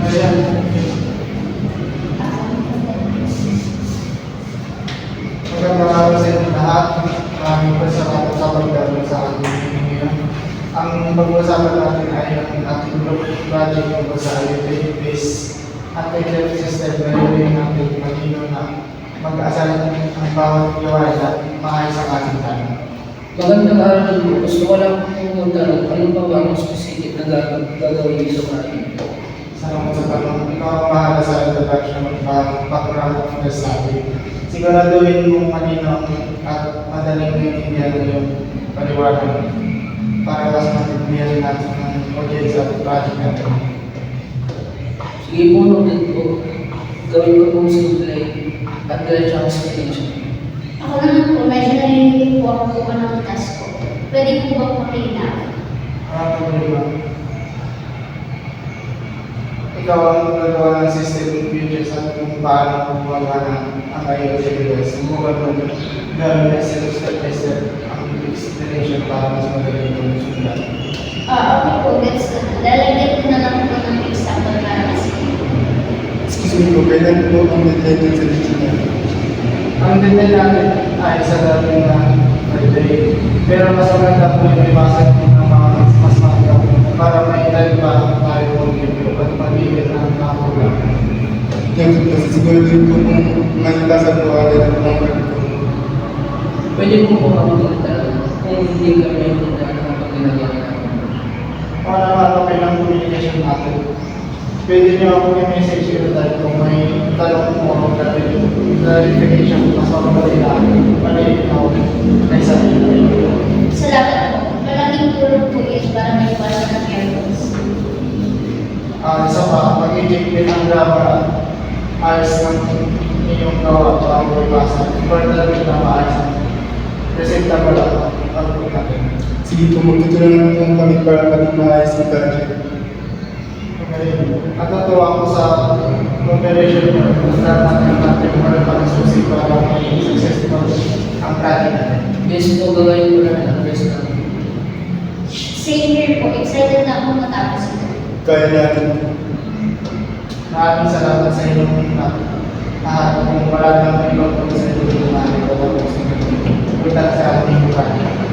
Ayan. Magandang araw sa inyo lahat. Maraming pasalamat sa pagdalo sa ating meeting ngayon. Ang pag-uusapan natin ay ang ating group project tungkol sa IoT-based anti-theft system na gawin natin matino na mag-aasalan ang bawat gawain at maayos ang ating tanong. Magandang araw po. Gusto ko lang kung magtanong, ano ba ang specific na gagawin dito natin? Salamat sa tanong. Ikaw ang bahala sa introduction at background ng sabi. Siguraduhin mong malinaw at madaling maintindihan yung paliwanag para mas maintindihan natin ng audience at project natin. Sige po, noted po. Gawin ko pong simple at diretso ang explanation. Ako naman po, medyo narinig po ako kung ano ang task ko. Pwede po ba pakilala? Problema. Ikaw ang gagawa ng system features at kung paano gumagawa ang IoT device. Subukan mo gawin na step by step ang explanation para mas magaling kong sundan. Okay po, gets ko na. Lalagyan ko na lang po ng example para mas Excuse me po, kailan po ang deadline sa digital? Ang detail natin ay sa dating na per day. Pero mas maganda po yung ibasag ng mga mas maganda para may ilan pa tayo kung review at mag-ibig ng nakakulang. Yan po, siguro din po kung malitasan po agad ang mga ko. Pwede po po magtanong kung hindi kami magtanong kapag ginagawa natin. Para makapay ng communication natin. Pwede nyo ako i-message yun tayo kung may talong mo ako clarification mas mamadali na malinaw na isang salamat po. Malaking tulong po yun para may iwasan ng errors. isa pa, mag-eject din ang grammar at ayos ng inyong gawa bago ibasa. Important din na maayos ang presentable at pag-book natin. Sige po, magtutulungan po kami para maging maayos ang project. At natuwa ko sa cooperation mo na natin para pag-susi para may successful ang project natin. Yes po, gagawin ko namin ang best namin. Same here po. Excited na ako matapos ito. Kaya natin po. Maraming salamat sa inyong lahat. Kung wala nang ibang pag sa inyo, wala nang ibang pag sa inyo. Punta sa ating project.